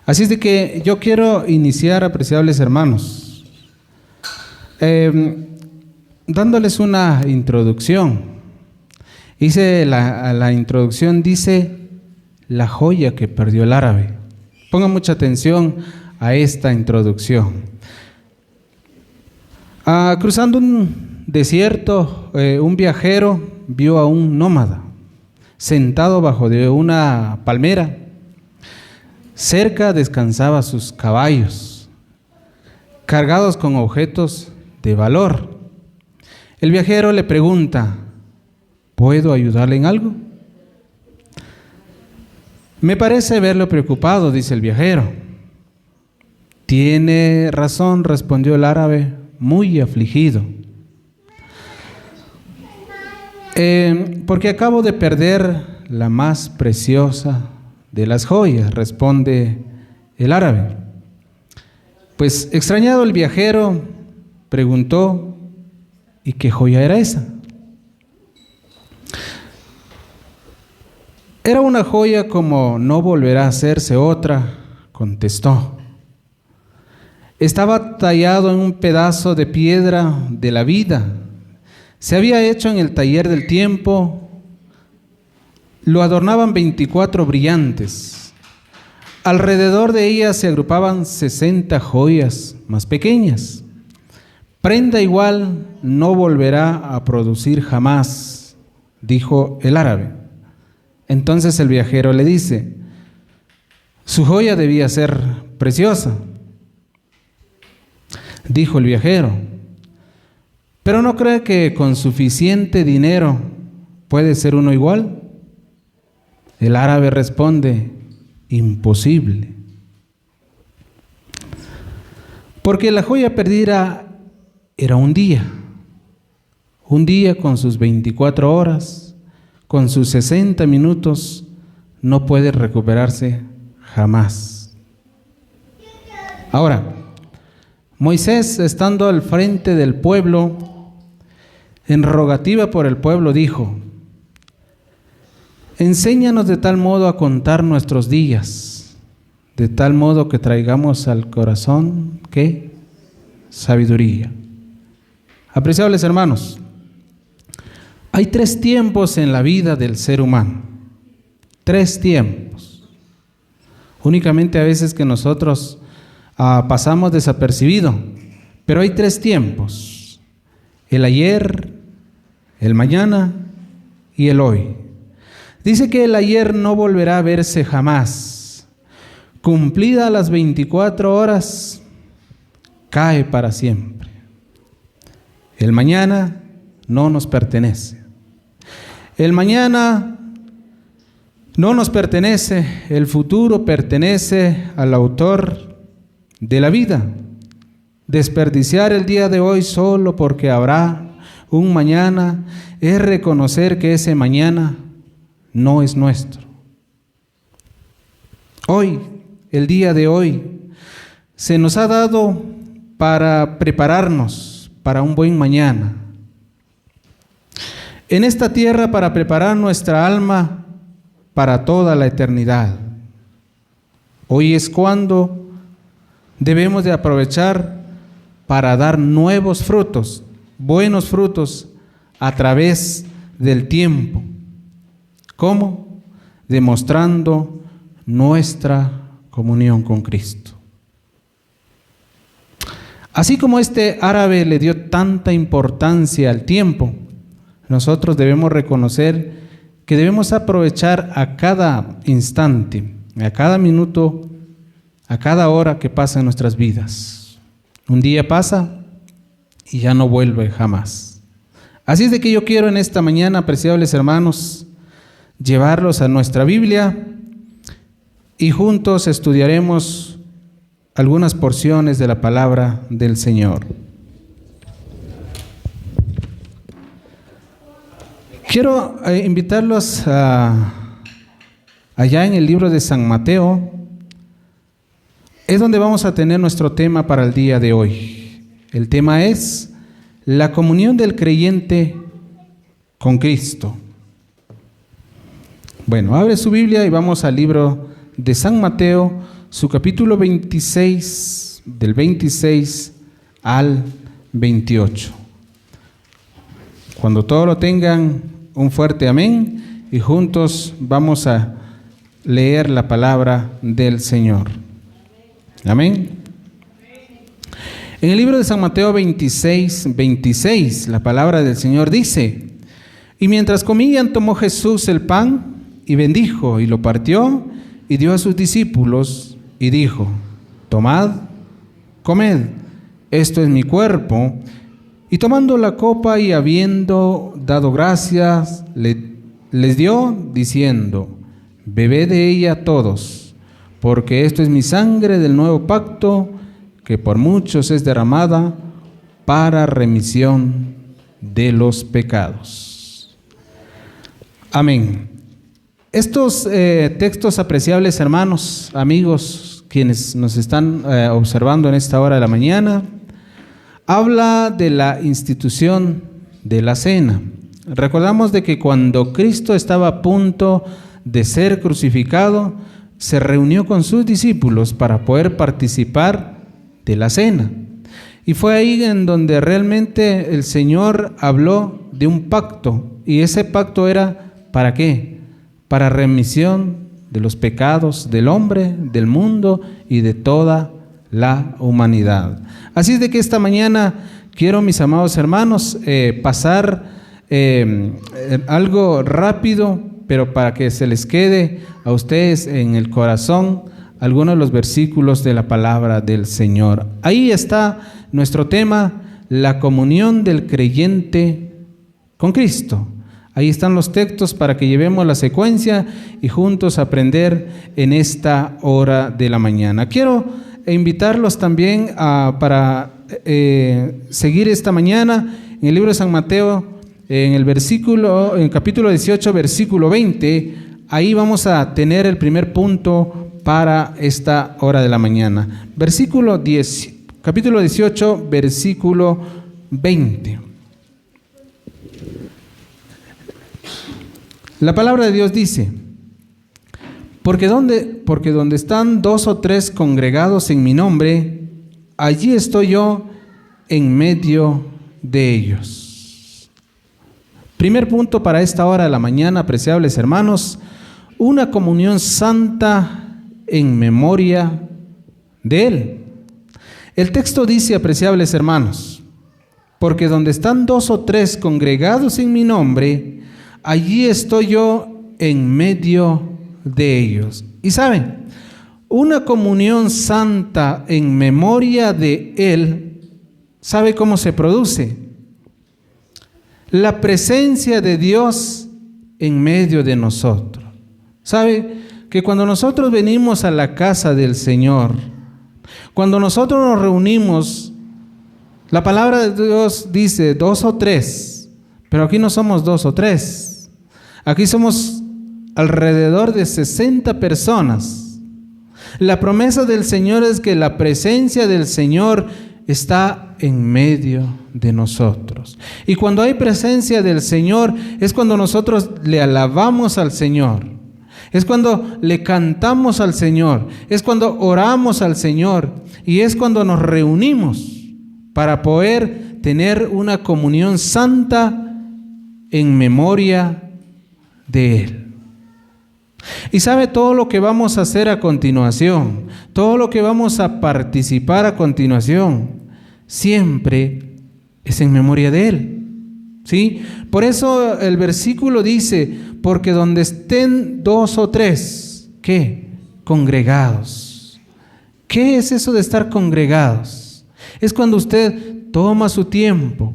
Así es de que yo quiero iniciar, apreciables hermanos, dándoles una introducción. La introducción dice, la joya que perdió el árabe. Pongan mucha atención a esta introducción. Cruzando un desierto, un viajero vio a un nómada sentado bajo de una palmera. Cerca descansaban sus caballos, cargados con objetos de valor. El viajero le pregunta, ¿puedo ayudarle en algo? Me parece verlo preocupado, dice el viajero. Tiene razón, respondió el árabe, muy afligido. Porque acabo de perder la más preciosa de las joyas, responde el árabe. Pues extrañado el viajero preguntó, ¿y qué joya era esa? Era una joya como no volverá a hacerse otra, contestó. Estaba tallado en un pedazo de piedra de la vida. Se había hecho en el taller del tiempo. Lo adornaban 24 brillantes. Alrededor de ella se agrupaban 60 joyas más pequeñas. Prenda igual no volverá a producir jamás, dijo el árabe. Entonces el viajero le dice, su joya debía ser preciosa. Dijo el viajero, ¿pero no cree que con suficiente dinero puede ser uno igual? El árabe responde, imposible. Porque la joya perdida era un día con sus 24 horas, con sus 60 minutos, no puede recuperarse jamás. Ahora, Moisés, estando al frente del pueblo, en rogativa por el pueblo, dijo, enséñanos de tal modo a contar nuestros días, de tal modo que traigamos al corazón, ¿qué? Sabiduría. Apreciables hermanos, hay 3 tiempos en la vida del ser humano. 3 tiempos. Únicamente a veces que nosotros pasamos desapercibido, pero hay 3 tiempos. El ayer, el mañana y el hoy. Dice que el ayer no volverá a verse jamás. Cumplidas las 24 horas, cae para siempre. El mañana no nos pertenece. El mañana no nos pertenece. El futuro pertenece al autor de la vida. Desperdiciar el día de hoy solo porque habrá un mañana es reconocer que ese mañana no es nuestro. Hoy, el día de hoy, se nos ha dado para prepararnos para un buen mañana. En esta tierra para preparar nuestra alma para toda la eternidad. Hoy es cuando debemos de aprovechar para dar nuevos frutos, buenos frutos a través del tiempo. ¿Cómo? Demostrando nuestra comunión con Cristo. Así como este árabe le dio tanta importancia al tiempo, nosotros debemos reconocer que debemos aprovechar a cada instante, a cada minuto, a cada hora que pasa en nuestras vidas. Un día pasa y ya no vuelve jamás. Así es de que yo quiero en esta mañana, apreciables hermanos, llevarlos a nuestra Biblia y juntos estudiaremos algunas porciones de la palabra del Señor. Quiero invitarlos allá en el libro de San Mateo. Es donde vamos a tener nuestro tema para el día de hoy. El tema es la comunión del creyente con Cristo. Bueno, abre su Biblia y vamos al libro de San Mateo, su capítulo 26, del 26 al 28. Cuando todo lo tengan, un fuerte amén, y juntos vamos a leer la palabra del Señor. Amén. En el libro de San Mateo 26, la palabra del Señor dice: y mientras comían, tomó Jesús el pan y bendijo y lo partió y dio a sus discípulos y dijo: tomad, comed, esto es mi cuerpo. Y tomando la copa y habiendo dado gracias, les dio, diciendo: bebed de ella todos, porque esto es mi sangre del nuevo pacto, que por muchos es derramada para remisión de los pecados. Amén. Estos textos apreciables, hermanos, amigos, quienes nos están observando en esta hora de la mañana, habla de la institución de la cena. Recordamos de que cuando Cristo estaba a punto de ser crucificado, se reunió con sus discípulos para poder participar de la cena. Y fue ahí en donde realmente el Señor habló de un pacto. Y ese pacto era, ¿para qué? Para remisión de los pecados del hombre, del mundo y de toda la humanidad. Así es de que esta mañana quiero, mis amados hermanos, pasar algo rápido, pero para que se les quede a ustedes en el corazón algunos de los versículos de la palabra del Señor. Ahí está nuestro tema, la comunión del creyente con Cristo. Ahí están los textos para que llevemos la secuencia y juntos aprender en esta hora de la mañana. Quiero invitarlos también para seguir esta mañana en el libro de San Mateo, en el capítulo 18, versículo 20. Ahí vamos a tener el primer punto para esta hora de la mañana. Capítulo 18, versículo 20. La palabra de Dios dice: porque donde están 2 o 3 congregados en mi nombre, allí estoy yo en medio de ellos. Primer punto para esta hora de la mañana, apreciables hermanos: una comunión santa en memoria de Él. El texto dice, apreciables hermanos: porque donde están 2 o 3 congregados en mi nombre, allí estoy yo en medio de ellos. Y saben, una comunión santa en memoria de Él, ¿sabe cómo se produce? La presencia de Dios en medio de nosotros. ¿Sabe? Que cuando nosotros venimos a la casa del Señor, cuando nosotros nos reunimos, la palabra de Dios dice 2 o 3, pero aquí no somos 2 o 3, aquí somos alrededor de 60 personas. La promesa del Señor es que la presencia del Señor está en medio de nosotros. Y cuando hay presencia del Señor es cuando nosotros le alabamos al Señor. Es cuando le cantamos al Señor, es cuando oramos al Señor y es cuando nos reunimos para poder tener una comunión santa en memoria de Él. Y sabe, todo lo que vamos a hacer a continuación, todo lo que vamos a participar a continuación, siempre es en memoria de Él. ¿Sí? Por eso el versículo dice: porque donde estén 2 o 3, ¿qué? Congregados. ¿Qué es eso de estar congregados? Es cuando usted toma su tiempo.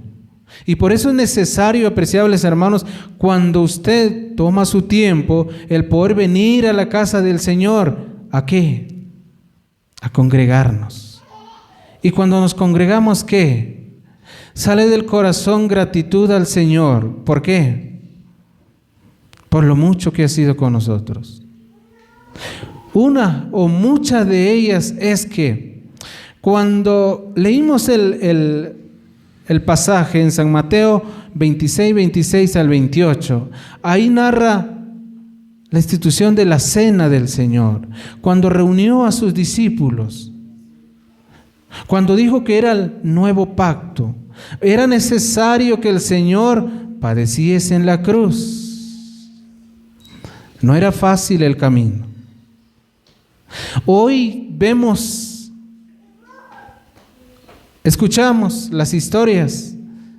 Y por eso es necesario, apreciables hermanos, cuando usted toma su tiempo, el poder venir a la casa del Señor. ¿A qué? A congregarnos. Y cuando nos congregamos, ¿qué? Sale del corazón gratitud al Señor. ¿Por qué? Por lo mucho que ha sido con nosotros. Una o muchas de ellas es que cuando leímos el pasaje en San Mateo 26 al 28, ahí narra la institución de la cena del Señor, cuando reunió a sus discípulos, cuando dijo que era el nuevo pacto, era necesario que el Señor padeciese en la cruz. No era fácil el camino. Hoy escuchamos las historias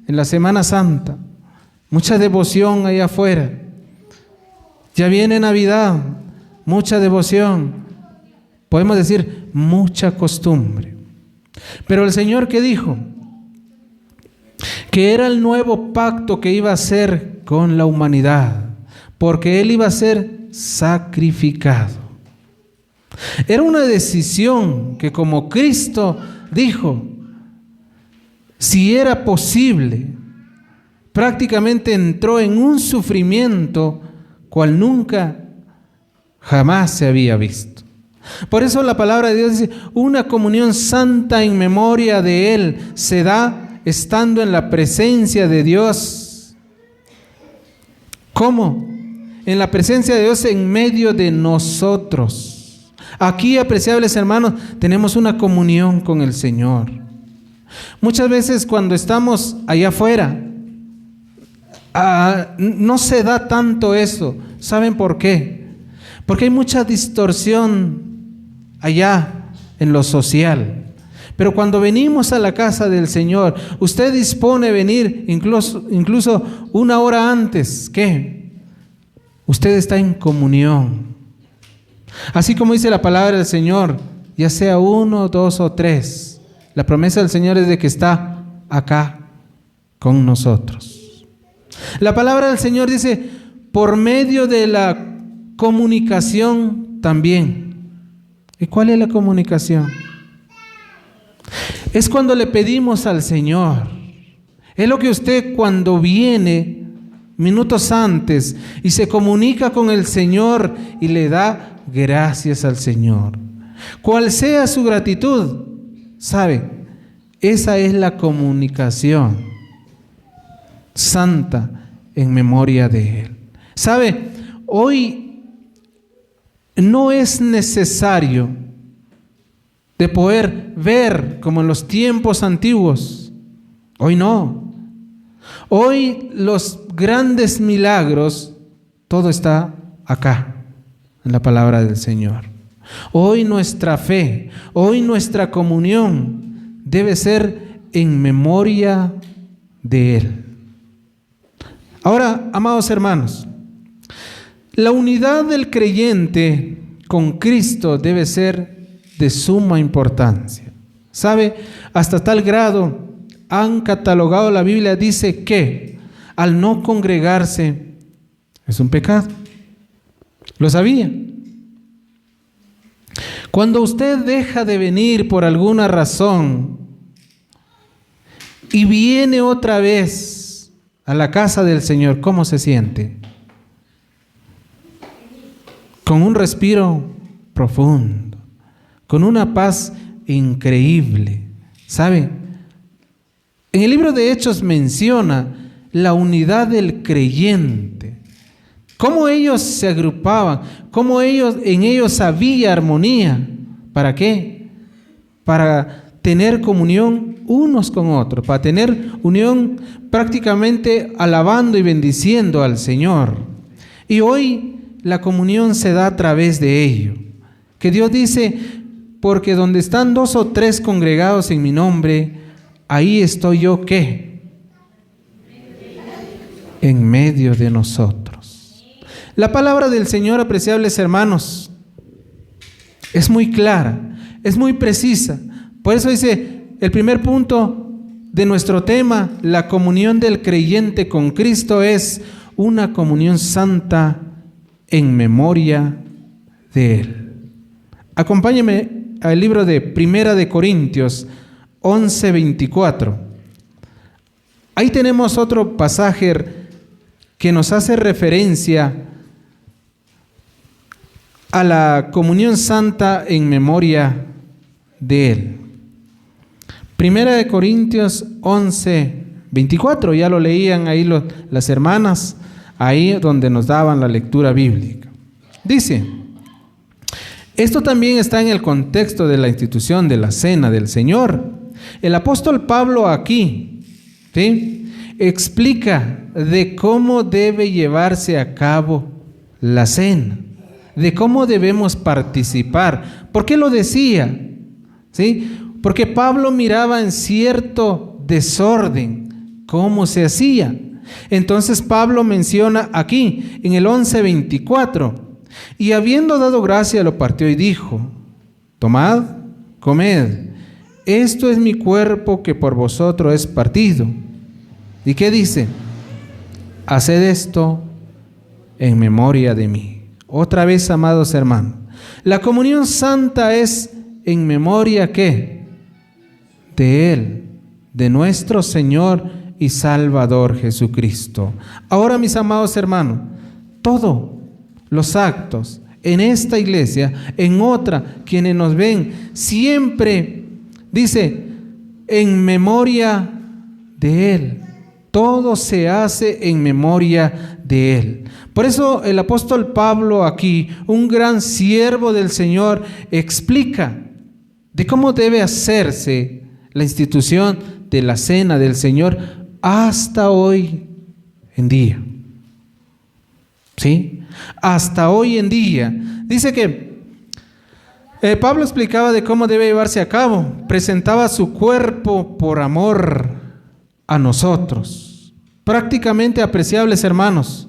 en la Semana Santa, mucha devoción allá afuera. Ya viene Navidad, mucha devoción, podemos decir mucha costumbre. Pero el Señor, ¿qué dijo? Que era el nuevo pacto que iba a hacer con la humanidad, porque Él iba a ser sacrificado. Era una decisión que, como Cristo dijo, si era posible, prácticamente entró en un sufrimiento cual nunca jamás se había visto. Por eso la palabra de Dios dice, una comunión santa en memoria de Él se da estando en la presencia de Dios. ¿Cómo? En la presencia de Dios en medio de nosotros. Aquí, apreciables hermanos, tenemos una comunión con el Señor. Muchas veces cuando estamos allá afuera, no se da tanto eso. ¿Saben por qué? Porque hay mucha distorsión allá en lo social. Pero cuando venimos a la casa del Señor, usted dispone venir incluso una hora antes. ¿Qué? Usted está en comunión. Así como dice la palabra del Señor, ya sea 1, 2 o 3, la promesa del Señor es de que está acá con nosotros. La palabra del Señor dice, por medio de la comunicación también. ¿Y cuál es la comunicación? Es cuando le pedimos al Señor. Es lo que usted, cuando viene minutos antes y se comunica con el Señor y le da gracias al Señor. Cual sea su gratitud, ¿sabe? Esa es la comunicación santa en memoria de Él. ¿Sabe? Hoy no es necesario de poder ver como en los tiempos antiguos. Hoy no. Hoy los grandes milagros, todo está acá, en la palabra del Señor. Hoy nuestra fe, hoy nuestra comunión debe ser en memoria de Él. Ahora, amados hermanos, la unidad del creyente con Cristo debe ser de suma importancia. ¿Sabe? Hasta tal grado han catalogado, la Biblia dice que al no congregarse es un pecado. ¿Lo sabía? Cuando usted deja de venir por alguna razón y viene otra vez a la casa del Señor, ¿cómo se siente? Con un respiro profundo, con una paz increíble. ¿Sabe? En el libro de Hechos menciona la unidad del creyente, cómo ellos se agrupaban, cómo en ellos había armonía. ¿Para qué? Para tener comunión unos con otros, para tener unión prácticamente alabando y bendiciendo al Señor. Y hoy la comunión se da a través de ello. Que Dios dice, porque donde están 2 o 3 congregados en mi nombre, ahí estoy yo, ¿qué? En medio de nosotros. La palabra del Señor, apreciables hermanos, es muy clara, es muy precisa. Por eso dice, el primer punto de nuestro tema, la comunión del creyente con Cristo, es una comunión santa en memoria de Él. Acompáñeme al libro de Primera de Corintios 11:24. Ahí tenemos otro pasaje que nos hace referencia a la comunión santa en memoria de Él. Primera de Corintios 11:24, ya lo leían ahí las hermanas, ahí donde nos daban la lectura bíblica. Dice, esto también está en el contexto de la institución de la Cena del Señor. El apóstol Pablo aquí, ¿sí?, explica de cómo debe llevarse a cabo la cena, de cómo debemos participar. ¿Por qué lo decía? ¿Sí? Porque Pablo miraba en cierto desorden cómo se hacía. Entonces Pablo menciona aquí en el 11:24, y habiendo dado gracia lo partió y dijo: tomad, comed, esto es mi cuerpo que por vosotros es partido. ¿Y qué dice? Haced esto en memoria de mí. Otra vez, amados hermanos, la comunión santa es en memoria ¿qué? De Él, de nuestro Señor y Salvador Jesucristo. Ahora, mis amados hermanos, todos los actos en esta iglesia, en otra, quienes nos ven, siempre dice en memoria de Él. Todo se hace en memoria de Él. Por eso el apóstol Pablo aquí, un gran siervo del Señor, explica de cómo debe hacerse la institución de la Cena del Señor hasta hoy en día. ¿Sí? Hasta hoy en día. Dice que Pablo explicaba de cómo debe llevarse a cabo. Presentaba su cuerpo por amor a nosotros. Prácticamente, apreciables hermanos,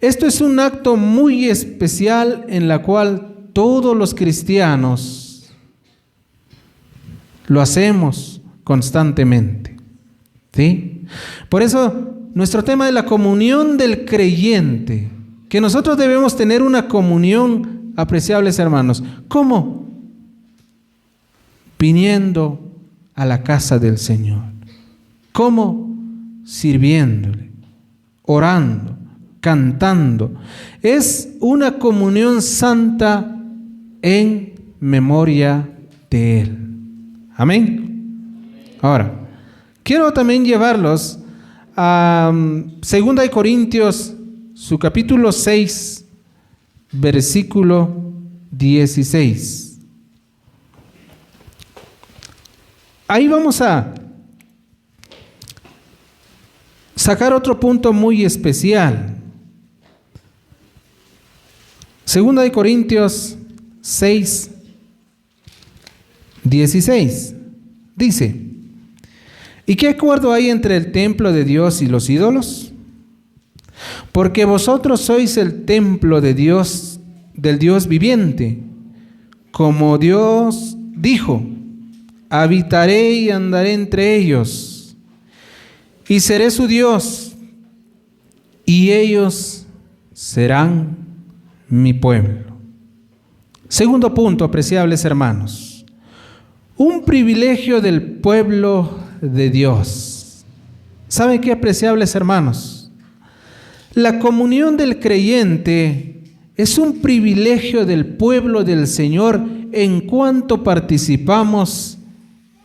esto es un acto muy especial en la cual todos los cristianos lo hacemos constantemente. ¿Sí? Por eso, nuestro tema de la comunión del creyente, que nosotros debemos tener una comunión, apreciables hermanos. ¿Cómo? Viniendo a la casa del Señor. ¿Cómo? Sirviéndole, orando, cantando. Es una comunión santa en memoria de Él. Amén. Ahora, quiero también llevarlos a 2 Corintios, su capítulo 6, versículo 16. Ahí vamos a sacar otro punto muy especial. 2 Corintios 6, 16. Dice: ¿y qué acuerdo hay entre el templo de Dios y los ídolos? Porque vosotros sois el templo de Dios, del Dios viviente. Como Dios dijo: habitaré y andaré entre ellos, y seré su Dios, y ellos serán mi pueblo. Segundo punto, apreciables hermanos, un privilegio del pueblo de Dios. ¿Saben qué, apreciables hermanos? La comunión del creyente es un privilegio del pueblo del Señor en cuanto participamos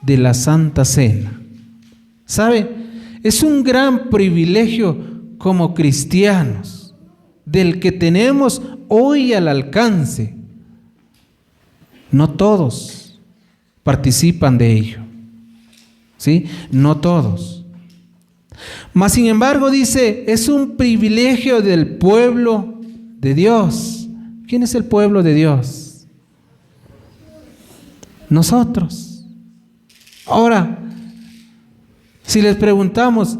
de la Santa Cena. ¿Sabe? Es un gran privilegio como cristianos, del que tenemos hoy al alcance. No todos participan de ello, ¿sí? No todos. Mas sin embargo dice, es un privilegio del pueblo de Dios. ¿Quién es el pueblo de Dios? Nosotros. Ahora, si les preguntamos,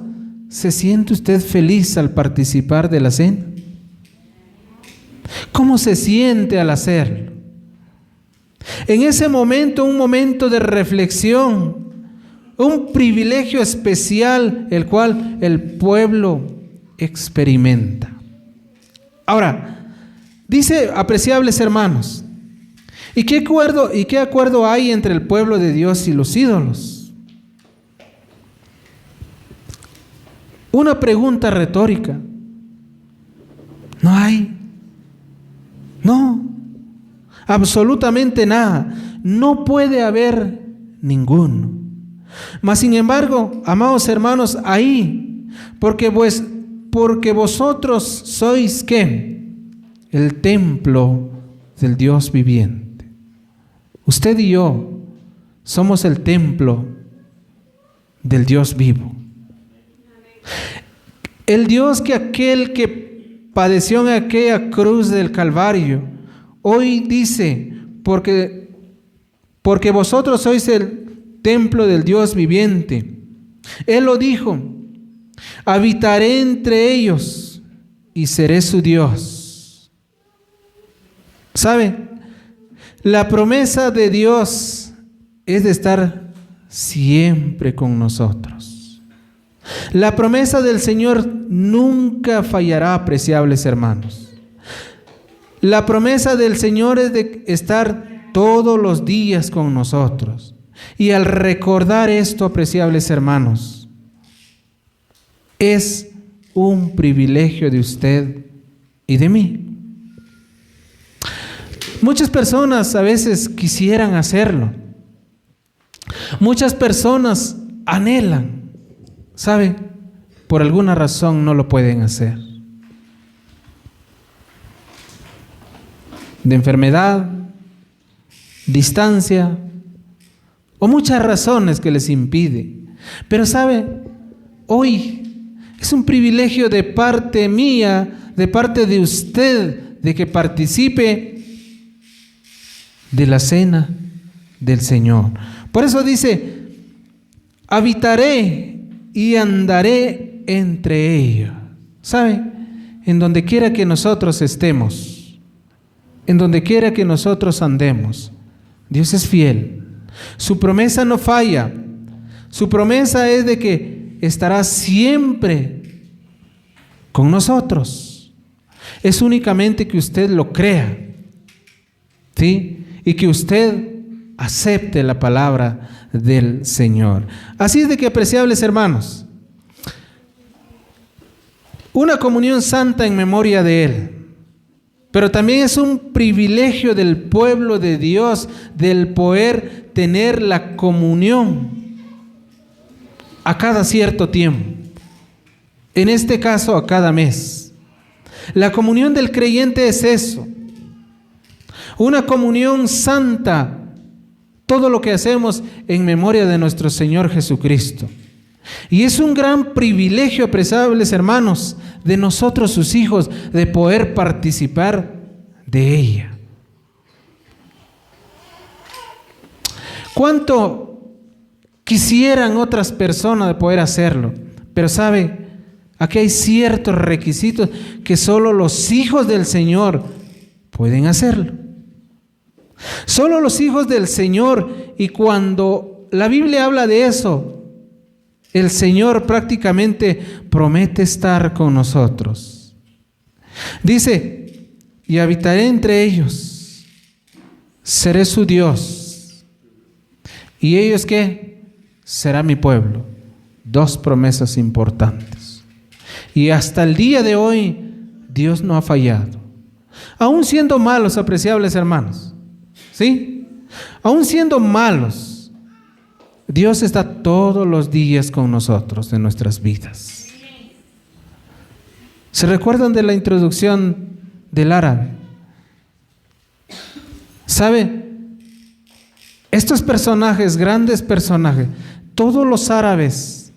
¿se siente usted feliz al participar de la cena? ¿Cómo se siente al hacerlo? En ese momento, un momento de reflexión, un privilegio especial, el cual el pueblo experimenta. Ahora, dice, apreciables hermanos, ¿y qué acuerdo hay entre el pueblo de Dios y los ídolos? Una pregunta retórica. No hay. No. Absolutamente nada. No puede haber ninguno. Mas sin embargo, amados hermanos, ahí, porque vosotros sois ¿qué? el templo del Dios viviente. Usted y yo somos el templo del Dios vivo. El Dios que aquel que padeció en aquella cruz del Calvario, hoy dice, porque vosotros sois el templo del Dios viviente. Él lo dijo: habitaré entre ellos y seré su Dios. ¿Sabe? La promesa de Dios es de estar siempre con nosotros. La promesa del Señor nunca fallará, apreciables hermanos. La promesa del Señor es de estar todos los días con nosotros. Y al recordar esto, apreciables hermanos, es un privilegio de usted y de mí. Muchas personas a veces quisieran hacerlo. Muchas personas anhelan, ¿sabe? Por alguna razón no lo pueden hacer. De enfermedad, distancia o muchas razones que les impide. Pero ¿sabe? Hoy es un privilegio de parte mía, de parte de usted, de que participe de la cena del Señor. Por eso dice: habitaré y andaré entre ellos. ¿Sabe? En donde quiera que nosotros estemos, en donde quiera que nosotros andemos, Dios es fiel. Su promesa no falla. Su promesa es de que estará siempre con nosotros. Es únicamente que usted lo crea, ¿sí? Y que usted acepte la palabra del Señor. Así es de que, apreciables hermanos, una comunión santa en memoria de Él, pero también es un privilegio del pueblo de Dios del poder tener la comunión a cada cierto tiempo. En este caso, a cada mes. La comunión del creyente es eso. Una comunión santa, todo lo que hacemos en memoria de nuestro Señor Jesucristo. Y es un gran privilegio, apreciables hermanos, de nosotros sus hijos, de poder participar de ella. ¿Cuánto quisieran otras personas de poder hacerlo? Pero ¿sabe? Aquí hay ciertos requisitos que solo los hijos del Señor pueden hacerlo. Solo los hijos del Señor. Y cuando la Biblia habla de eso, el Señor prácticamente promete estar con nosotros. Dice: y habitaré entre ellos, seré su Dios. ¿Y ellos qué? Será mi pueblo. Dos promesas importantes. Y hasta el día de hoy, Dios no ha fallado. Aún siendo malos, apreciables hermanos, ¿sí? Aún siendo malos, Dios está todos los días con nosotros en nuestras vidas. ¿Se recuerdan de la introducción del árabe? ¿Sabe? Estos personajes, grandes personajes, todos los árabes,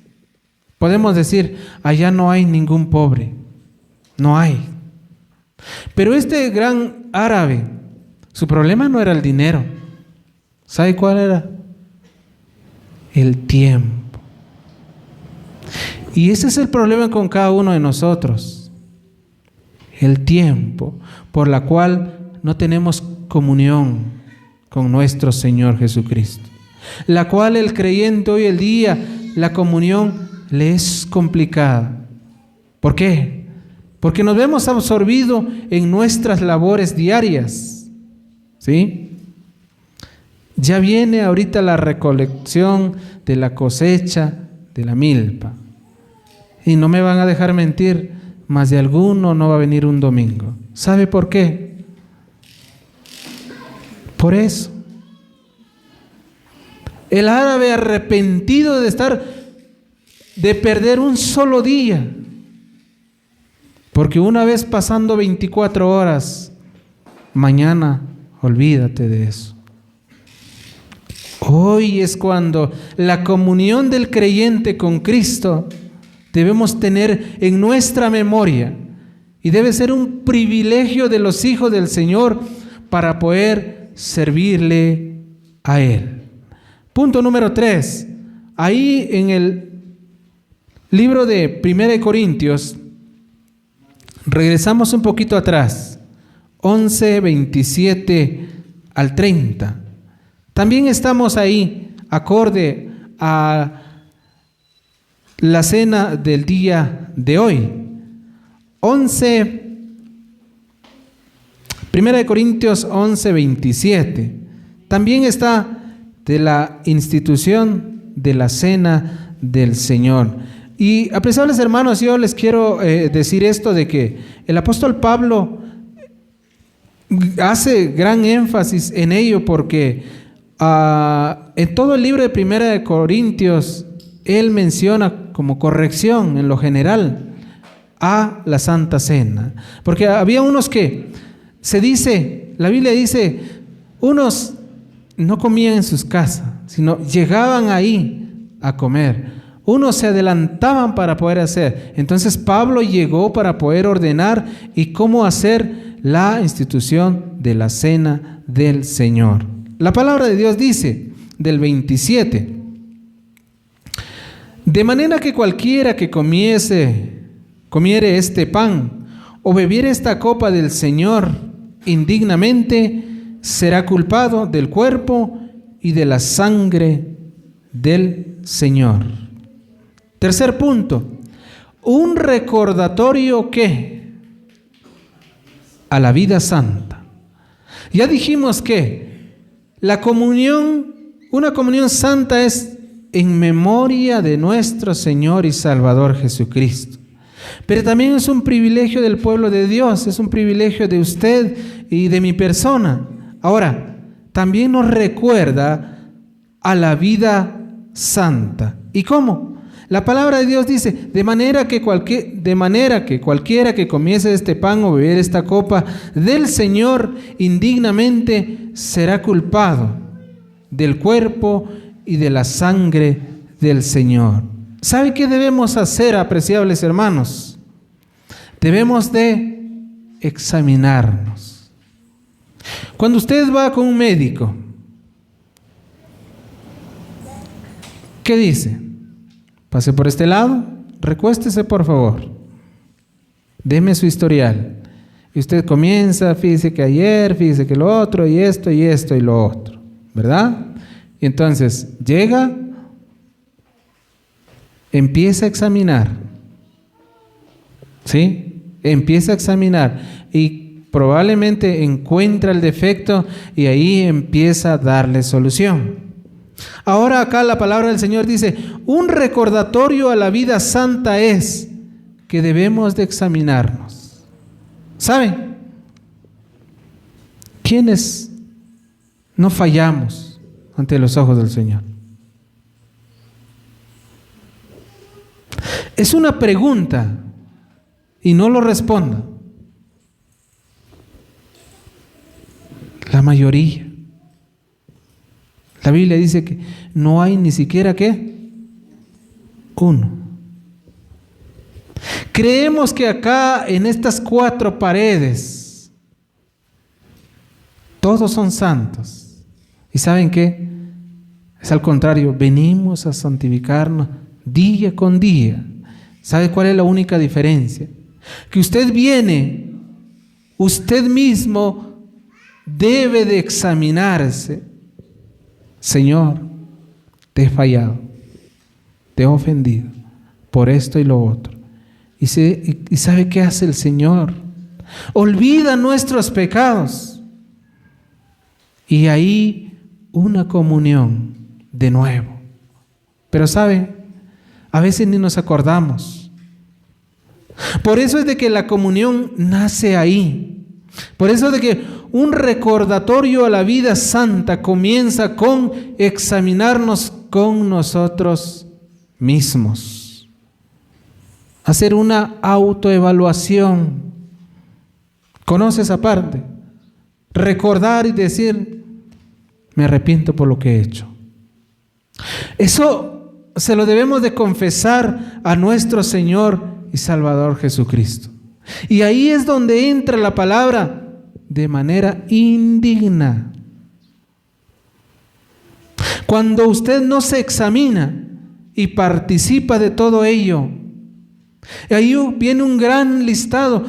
podemos decir, allá no hay ningún pobre, no hay. Pero este gran árabe, su problema no era el dinero. ¿Sabe cuál era? El tiempo. Y ese es el problema con cada uno de nosotros. El tiempo, por la cual no tenemos comunión con nuestro Señor Jesucristo. La cual el creyente hoy el día, la comunión le es complicada. ¿Por qué? Porque nos vemos absorbidos en nuestras labores diarias. ¿Sí? Ya viene ahorita la recolección de la cosecha de la milpa. Y no me van a dejar mentir, más de alguno no va a venir un domingo. ¿Sabe por qué? Por eso. El árabe arrepentido de perder un solo día, Porque una vez pasando 24 horas, mañana olvídate de eso. Hoy es cuando la comunión del creyente con Cristo debemos tener en nuestra memoria, y debe ser un privilegio de los hijos del Señor para poder servirle a Él. Punto número 3. Ahí en el libro de 1 Corintios, regresamos un poquito atrás, 11, 27 al 30. También estamos ahí, acorde a la cena del día de hoy. 1 Corintios 11, 27. También está de la institución de la cena del Señor. Y apreciables hermanos, yo les quiero decir esto de que el apóstol Pablo hace gran énfasis en ello, porque en todo el libro de 1 Corintios él menciona como corrección en lo general a la Santa Cena, porque había unos que la Biblia dice, unos no comían en sus casas, sino llegaban ahí a comer. Unos se adelantaban para poder hacer. Entonces Pablo llegó para poder ordenar y cómo hacer la institución de la cena del Señor. La palabra de Dios dice, del 27, de manera que cualquiera que comiere este pan o bebiere esta copa del Señor indignamente, será culpado del cuerpo y de la sangre del Señor. Tercer punto, un recordatorio ¿qué? A la vida santa. Ya dijimos que la comunión, una comunión santa es en memoria de nuestro Señor y Salvador Jesucristo. Pero también es un privilegio del pueblo de Dios, es un privilegio de usted y de mi persona. Ahora, también nos recuerda a la vida santa. ¿Y cómo? La palabra de Dios dice, de manera que cualquiera que comiese este pan o bebiera esta copa del Señor indignamente será culpado del cuerpo y de la sangre del Señor. ¿Sabe qué debemos hacer, apreciables hermanos? Debemos de examinarnos. Cuando usted va con un médico, ¿qué dice? Pase por este lado, recuéstese por favor, deme su historial. Y usted comienza, fíjese que ayer, fíjese que lo otro, y esto y lo otro, ¿verdad? Y entonces llega, empieza a examinar, ¿sí? Empieza a examinar y probablemente encuentra el defecto y ahí empieza a darle solución. Ahora acá la palabra del Señor dice, un recordatorio a la vida santa es que debemos de examinarnos. ¿Saben? ¿Quiénes no fallamos ante los ojos del Señor? Es una pregunta y no lo responda. La mayoría. La Biblia dice que no hay ni siquiera ¿qué? Uno. Creemos que acá en estas 4 paredes todos son santos. ¿Y saben qué? Es al contrario, venimos a santificarnos día con día. ¿Sabe cuál es la única diferencia? Que usted viene, usted mismo debe de examinarse. Señor, te he fallado, te he ofendido por esto y lo otro. ¿Y sabe qué hace el Señor? Olvida nuestros pecados. Y ahí una comunión de nuevo. Pero ¿sabe? A veces ni nos acordamos. Por eso es de que la comunión nace ahí. Por eso de que un recordatorio a la vida santa comienza con examinarnos con nosotros mismos. hacer una autoevaluación. ¿Conoce esa parte? Recordar y decir, me arrepiento por lo que he hecho. Eso se lo debemos de confesar a nuestro Señor y Salvador Jesucristo. Y ahí es donde entra la palabra de manera indigna. Cuando usted no se examina y participa de todo ello, ahí viene un gran listado.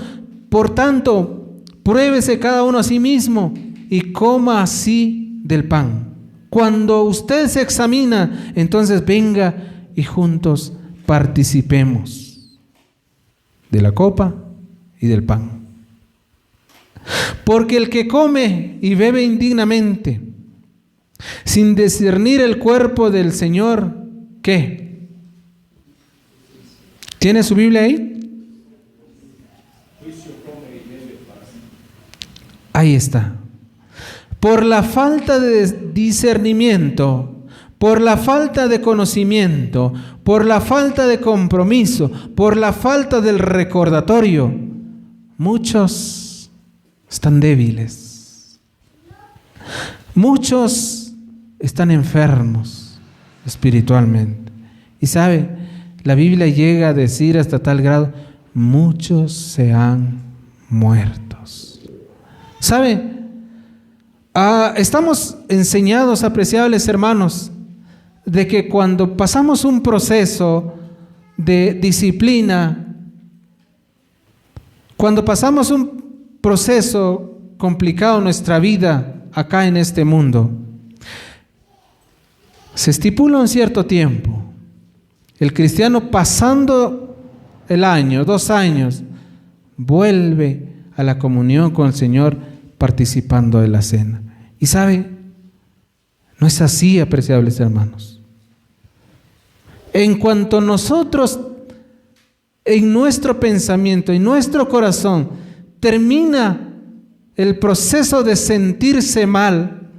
Por tanto, pruébese cada uno a sí mismo y coma así del pan. Cuando usted se examina, entonces venga y juntos participemos de la copa y del pan. Porque el que come y bebe indignamente, sin discernir el cuerpo del Señor, ¿qué? ¿Tiene su Biblia ahí? Ahí está. Por la falta de discernimiento, por la falta de conocimiento, por la falta de compromiso, por la falta del recordatorio, muchos están débiles. Muchos están enfermos espiritualmente. Y sabe, la Biblia llega a decir hasta tal grado, muchos se han muertos. ¿Sabe? Estamos enseñados, apreciables hermanos, de que cuando pasamos un proceso de disciplina, cuando pasamos un proceso complicado en nuestra vida acá en este mundo, se estipula un cierto tiempo. El cristiano, pasando el año, 2 años, vuelve a la comunión con el Señor participando de la cena. Y sabe, no es así, apreciables hermanos. En cuanto nosotros, en nuestro pensamiento, en nuestro corazón, termina el proceso de sentirse mal,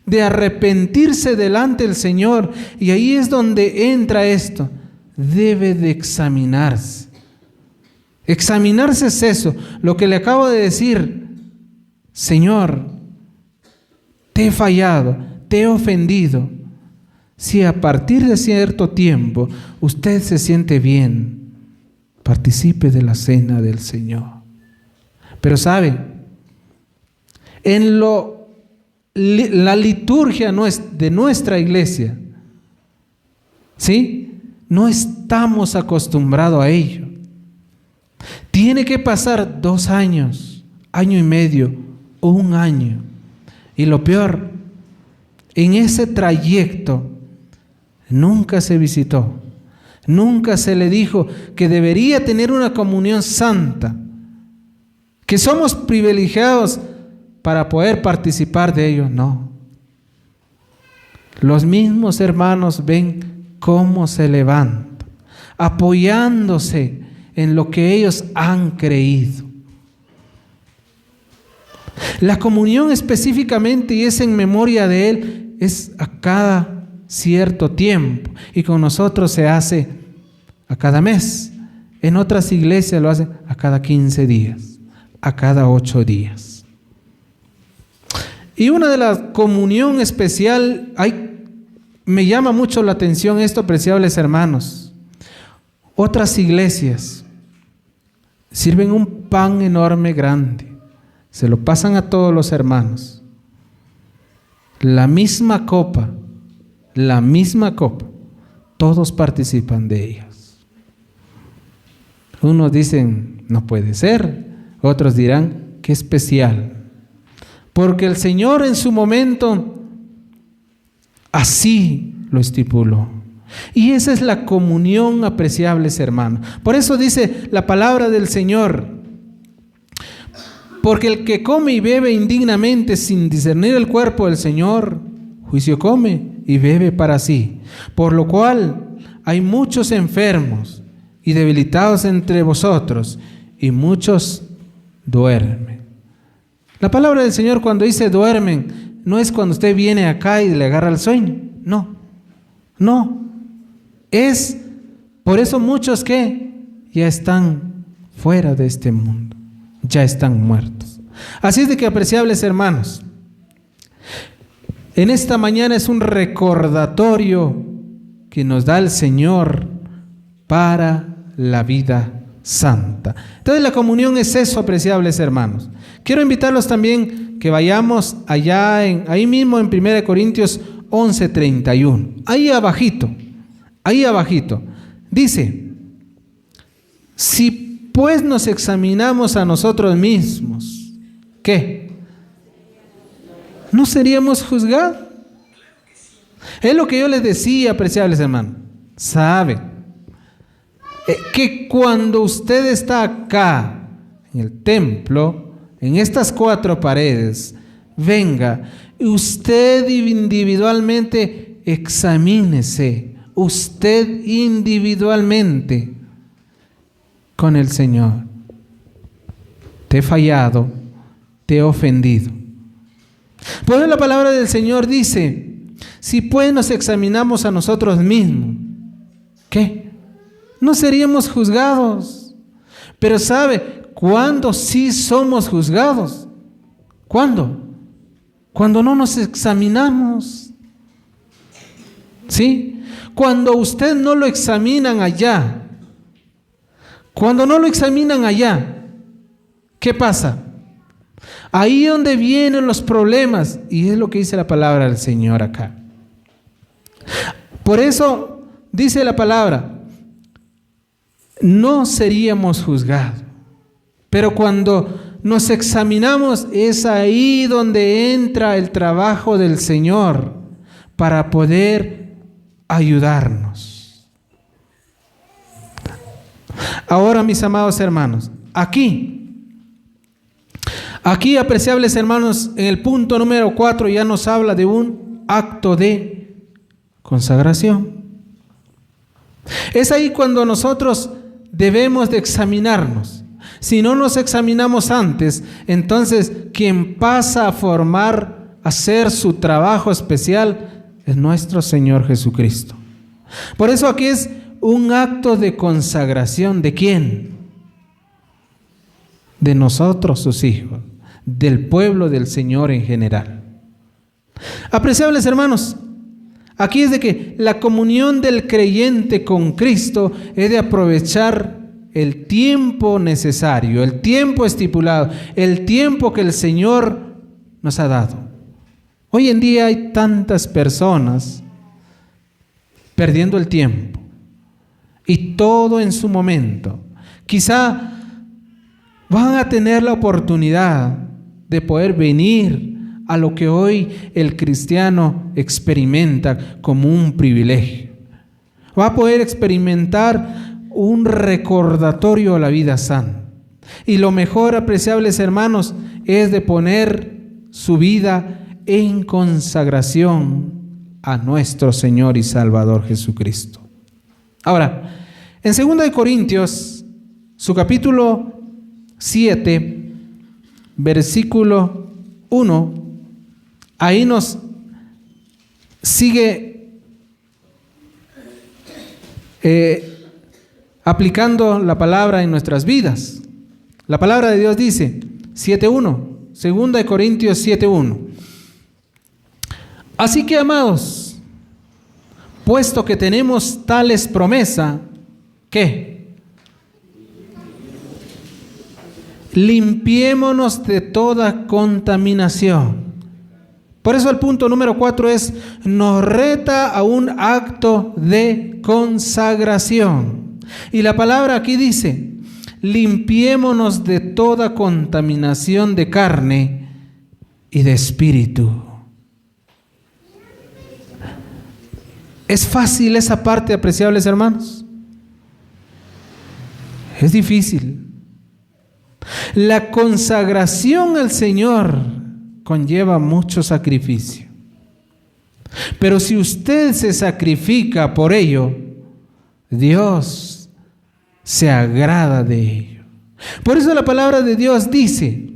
de arrepentirse delante del Señor, y ahí es donde entra esto, debe de examinarse. Examinarse es eso, lo que le acabo de decir. Señor, te he fallado, te he ofendido. Si a partir de cierto tiempo usted se siente bien, participe de la cena del Señor. Pero sabe, en la liturgia de nuestra iglesia, ¿sí? No estamos acostumbrados a ello. Tiene que pasar 2 años, año y medio o 1 año. Y lo peor, en ese trayecto nunca se visitó, nunca se le dijo que debería tener una comunión santa, que somos privilegiados para poder participar de ello. No. Los mismos hermanos ven cómo se levantan, apoyándose en lo que ellos han creído. La comunión específicamente, y es en memoria de Él, es a cada cierto tiempo. Y con nosotros se hace a cada mes. En otras iglesias lo hacen a cada 15 días, a cada 8 días. Y una de las comunión especial, me llama mucho la atención esto, apreciables hermanos. Otras iglesias sirven un pan enorme, grande. Se lo pasan a todos los hermanos. La misma copa, todos participan de ellas. Unos dicen, no puede ser. Otros dirán, qué especial. Porque el Señor en su momento así lo estipuló. Y esa es la comunión, apreciables hermanos. Por eso dice la palabra del Señor: porque el que come y bebe indignamente sin discernir el cuerpo del Señor, juicio come y bebe para sí. Por lo cual hay muchos enfermos y debilitados entre vosotros, y muchos duermen. La palabra del Señor, cuando dice duermen, no es cuando usted viene acá y le agarra el sueño. No. Es por eso muchos que ya están fuera de este mundo, ya están muertos. Así es de que, apreciables hermanos, en esta mañana es un recordatorio que nos da el Señor para la vida santa. Entonces la comunión es eso, apreciables hermanos. Quiero invitarlos también que vayamos ahí mismo en 1 Corintios 11:31. Ahí abajito, dice: si pues nos examinamos a nosotros mismos, ¿qué? ¿No seríamos juzgados? Es lo que yo les decía, apreciables hermanos. Saben que cuando usted está acá en el templo, en estas 4 paredes, venga, usted individualmente examínese, usted individualmente con el Señor. Te he fallado, te he ofendido. Por eso la palabra del Señor dice: si pues nos examinamos a nosotros mismos, ¿qué? No seríamos juzgados. Pero ¿sabe cuándo sí somos juzgados? ¿Cuándo? Cuando no nos examinamos. ¿Sí? Cuando usted no lo examinan allá. Cuando no lo examinan allá, ¿qué pasa? Ahí donde vienen los problemas, y es lo que dice la palabra del Señor acá. Por eso dice la palabra: no seríamos juzgados. Pero cuando nos examinamos, es ahí donde entra el trabajo del Señor para poder ayudarnos. Ahora, mis amados hermanos, aquí, apreciables hermanos, en el punto número 4 ya nos habla de un acto de consagración. Es ahí cuando nosotros debemos de examinarnos. Si no nos examinamos antes, entonces quien pasa a hacer su trabajo especial es nuestro Señor Jesucristo. Por eso aquí es un acto de consagración. ¿De quién? De nosotros, sus hijos, del pueblo del Señor en general. Apreciables hermanos, aquí es de que la comunión del creyente con Cristo es de aprovechar el tiempo necesario, el tiempo estipulado, el tiempo que el Señor nos ha dado. Hoy en día hay tantas personas perdiendo el tiempo, y todo en su momento. Quizá van a tener la oportunidad de poder venir a lo que hoy el cristiano experimenta como un privilegio. Va a poder experimentar un recordatorio a la vida santa. Y lo mejor, apreciables hermanos, es de poner su vida en consagración a nuestro Señor y Salvador Jesucristo. Ahora, en 2 Corintios, su capítulo 7, versículo 1, ahí nos sigue aplicando la palabra en nuestras vidas. La palabra de Dios dice, 7.1, 2 Corintios 7.1. Así que, amados, puesto que tenemos tales promesas, ¿qué? Limpiémonos de toda contaminación. Por eso el punto número 4 nos reta a un acto de consagración. Y la palabra aquí dice, limpiémonos de toda contaminación de carne y de espíritu. ¿Es fácil esa parte, apreciables hermanos? Es difícil. La consagración al Señor conlleva mucho sacrificio. Pero si usted se sacrifica por ello, Dios se agrada de ello. Por eso la palabra de Dios dice,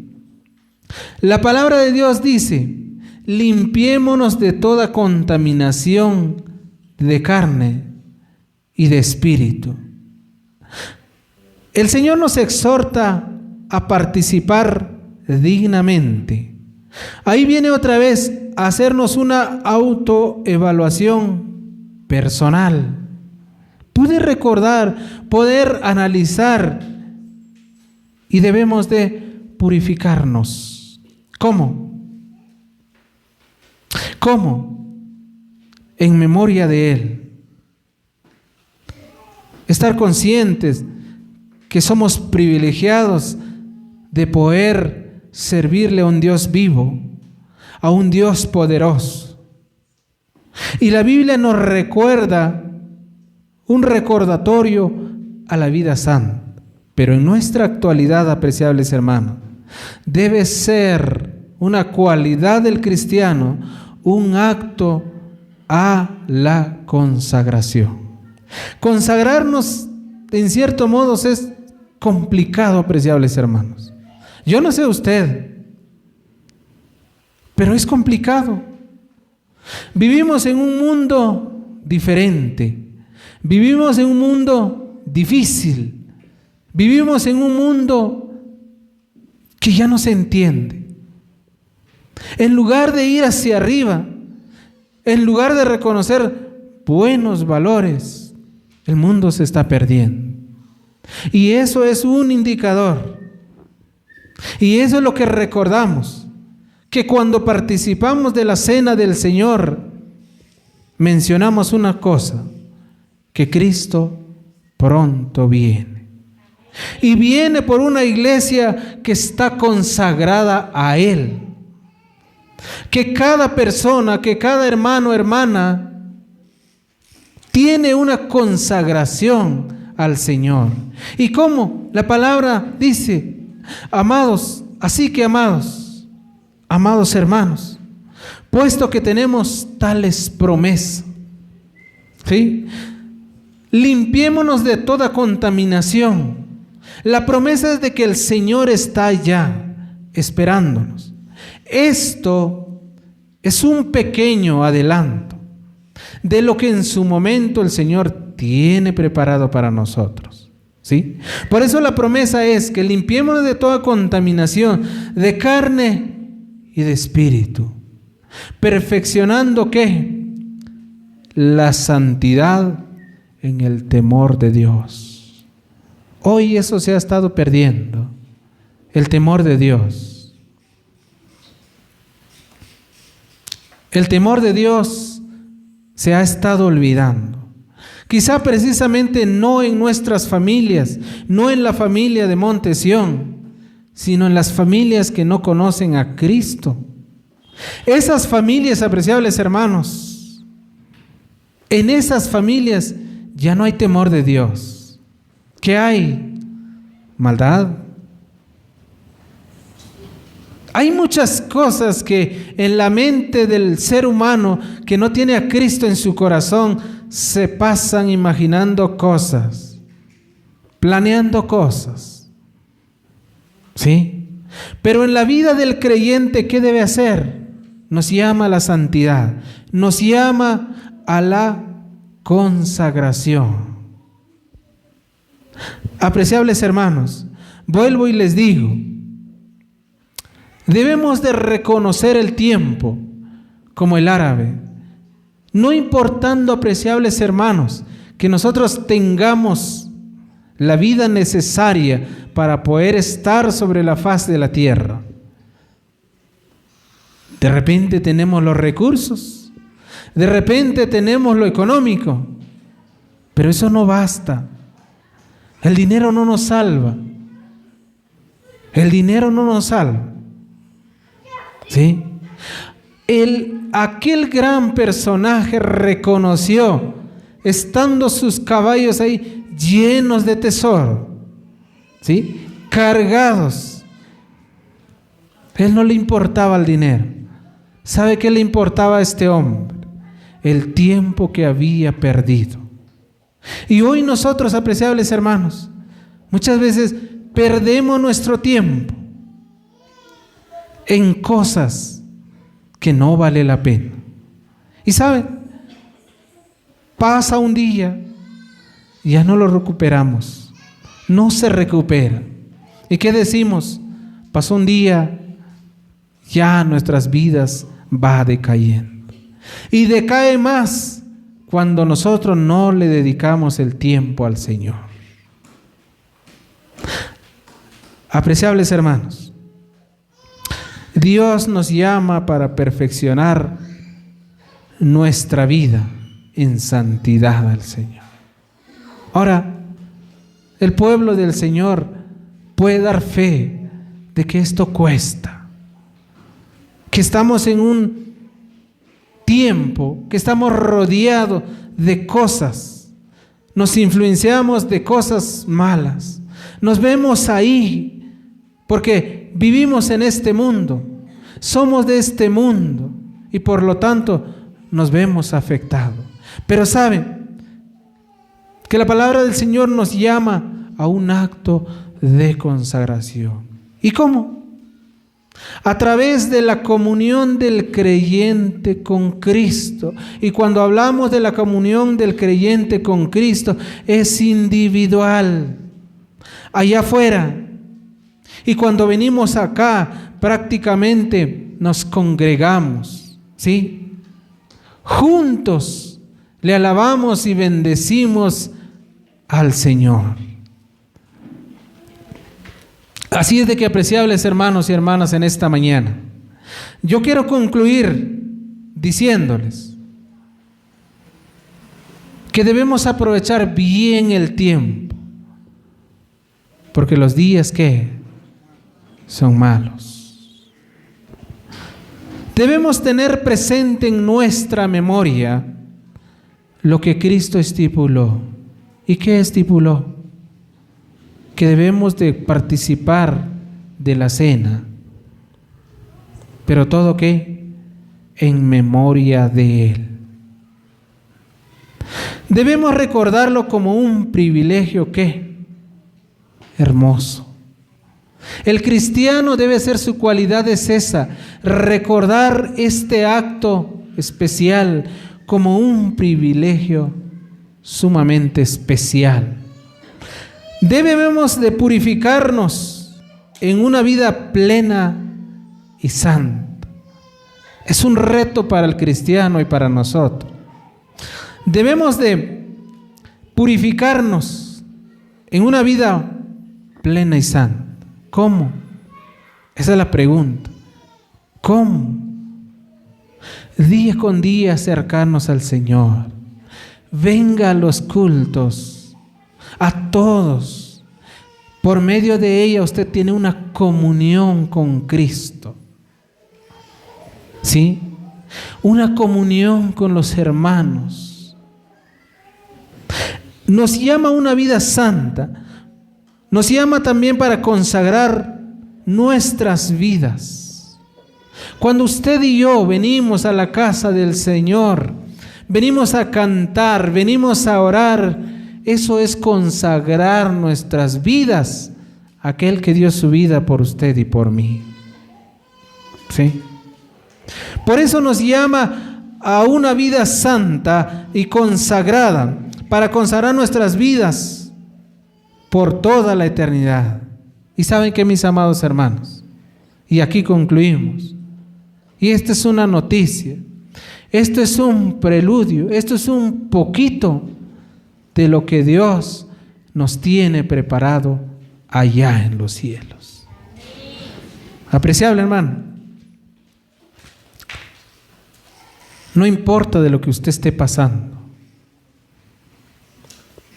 limpiémonos de toda contaminación de carne y de espíritu. El Señor nos exhorta a participar dignamente. Ahí viene otra vez a hacernos una autoevaluación personal. Poder recordar, poder analizar, y debemos de purificarnos. ¿Cómo? ¿Cómo? En memoria de Él. Estar conscientes que somos privilegiados de poder servirle a un Dios vivo, a un Dios poderoso. Y la Biblia nos recuerda un recordatorio a la vida santa. Pero en nuestra actualidad, apreciables hermanos, debe ser una cualidad del cristiano, un acto a la consagración. Consagrarnos, en cierto modo, es complicado, apreciables hermanos. Yo no sé usted, pero es complicado. Vivimos en un mundo diferente. Vivimos en un mundo difícil. Vivimos en un mundo que ya no se entiende. En lugar de ir hacia arriba, en lugar de reconocer buenos valores, el mundo se está perdiendo. Y eso es un indicador. Y eso es lo que recordamos, que cuando participamos de la cena del Señor, mencionamos una cosa, que Cristo pronto viene. Y viene por una iglesia que está consagrada a Él. Que cada persona, que cada hermano o hermana tiene una consagración al Señor. ¿Y cómo? La palabra dice, amados, así que amados hermanos, puesto que tenemos tales promesas, ¿sí? Limpiémonos de toda contaminación. La promesa es de que el Señor está allá esperándonos. Esto es un pequeño adelanto de lo que en su momento el Señor tiene preparado para nosotros, ¿sí? Por eso la promesa es que limpiémonos de toda contaminación de carne y de espíritu, perfeccionando ¿qué? La santidad en el temor de Dios. Hoy eso se ha estado perdiendo, el temor de Dios. El temor de Dios se ha estado olvidando. Quizá precisamente no en nuestras familias, no en la familia de Monte Sión, sino en las familias que no conocen a Cristo. Esas familias, apreciables hermanos, en esas familias ya no hay temor de Dios. ¿Qué hay? Maldad. Hay muchas cosas que en la mente del ser humano que no tiene a Cristo en su corazón se pasan imaginando cosas, planeando cosas, ¿sí? Pero en la vida del creyente, ¿qué debe hacer? Nos llama a la santidad, nos llama a la consagración. Apreciables hermanos, vuelvo y les digo, debemos de reconocer el tiempo como el árabe, no importando, apreciables hermanos, que nosotros tengamos la vida necesaria para poder estar sobre la faz de la tierra. De repente tenemos los recursos, de repente tenemos lo económico, pero eso no basta. El dinero no nos salva. El dinero no nos salva. ¿Sí? Aquel gran personaje reconoció, estando sus caballos ahí llenos de tesoro, ¿sí? Cargados. Él no le importaba el dinero. ¿Sabe qué le importaba a este hombre? El tiempo que había perdido. Y hoy nosotros, apreciables hermanos, muchas veces perdemos nuestro tiempo en cosas que no vale la pena. Y ¿saben? Pasa un día y ya no lo recuperamos. no se recupera. ¿Y qué decimos? Pasó un día, ya nuestras vidas va decayendo. Y decae más cuando nosotros no le dedicamos el tiempo al Señor. Apreciables hermanos, Dios nos llama para perfeccionar nuestra vida en santidad al Señor. Ahora, el pueblo del Señor puede dar fe de que esto cuesta, que estamos en un tiempo, que estamos rodeados de cosas, nos influenciamos de cosas malas, nos vemos ahí porque vivimos en este mundo, somos de este mundo y por lo tanto nos vemos afectados. Pero saben que la palabra del Señor nos llama a un acto de consagración. ¿Y cómo? A través de la comunión del creyente con Cristo. Y cuando hablamos de la comunión del creyente con Cristo, es individual, allá afuera. Y cuando venimos acá, prácticamente nos congregamos, ¿sí? Juntos le alabamos y bendecimos al Señor. Así es de que, apreciables hermanos y hermanas, en esta mañana, yo quiero concluir diciéndoles que debemos aprovechar bien el tiempo, porque los días que son malos. Debemos tener presente en nuestra memoria lo que Cristo estipuló. ¿Y qué estipuló? Que debemos de participar de la cena. ¿Pero todo qué? En memoria de Él. Debemos recordarlo como un privilegio, ¿qué? Hermoso. El cristiano debe ser, su cualidad es esa, recordar este acto especial como un privilegio sumamente especial. Debemos de purificarnos en una vida plena y santa. Es un reto para el cristiano y para nosotros. Debemos de purificarnos en una vida plena y santa. ¿Cómo? Esa es la pregunta. ¿Cómo? Día con día acercarnos al Señor. Venga a los cultos, a todos. Por medio de ella usted tiene una comunión con Cristo. ¿Sí? Una comunión con los hermanos. Nos llama a una vida santa. Nos llama también para consagrar nuestras vidas. Cuando usted y yo venimos a la casa del Señor, venimos a cantar, venimos a orar, eso es consagrar nuestras vidas a aquel que dio su vida por usted y por mí. ¿Sí? Por eso nos llama a una vida santa y consagrada, para consagrar nuestras vidas por toda la eternidad. Y saben que, mis amados hermanos, y aquí concluimos, y esta es una noticia, esto es un preludio, esto es un poquito de lo que Dios nos tiene preparado allá en los cielos. Apreciable hermano, no importa de lo que usted esté pasando,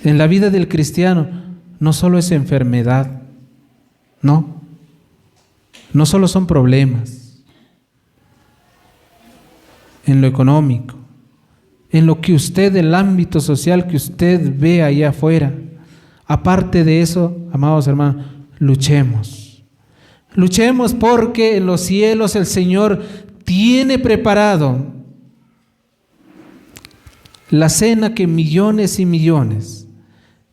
en la vida del cristiano no solo es enfermedad, no solo son problemas en lo económico, en lo que usted, el ámbito social que usted ve allá afuera. Aparte de eso, amados hermanos, luchemos porque en los cielos el Señor tiene preparado la cena que millones y millones,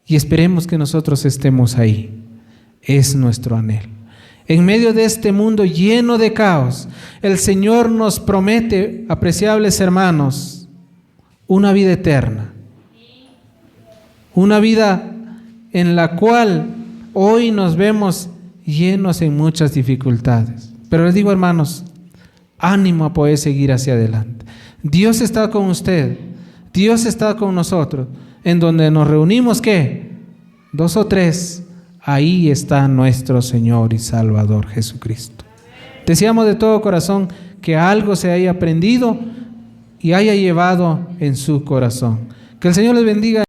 y esperemos que nosotros estemos ahí. Es nuestro anhelo. En medio de este mundo lleno de caos, el Señor nos promete, apreciables hermanos, una vida eterna. Una vida en la cual Hoy nos vemos llenos en muchas dificultades. Pero les digo, hermanos, ánimo a poder seguir hacia adelante. Dios está con usted. Dios está con nosotros. En donde nos reunimos, ¿qué? 2 o 3, ahí está nuestro Señor y Salvador Jesucristo. Deseamos de todo corazón que algo se haya aprendido y haya llevado en su corazón. Que el Señor les bendiga.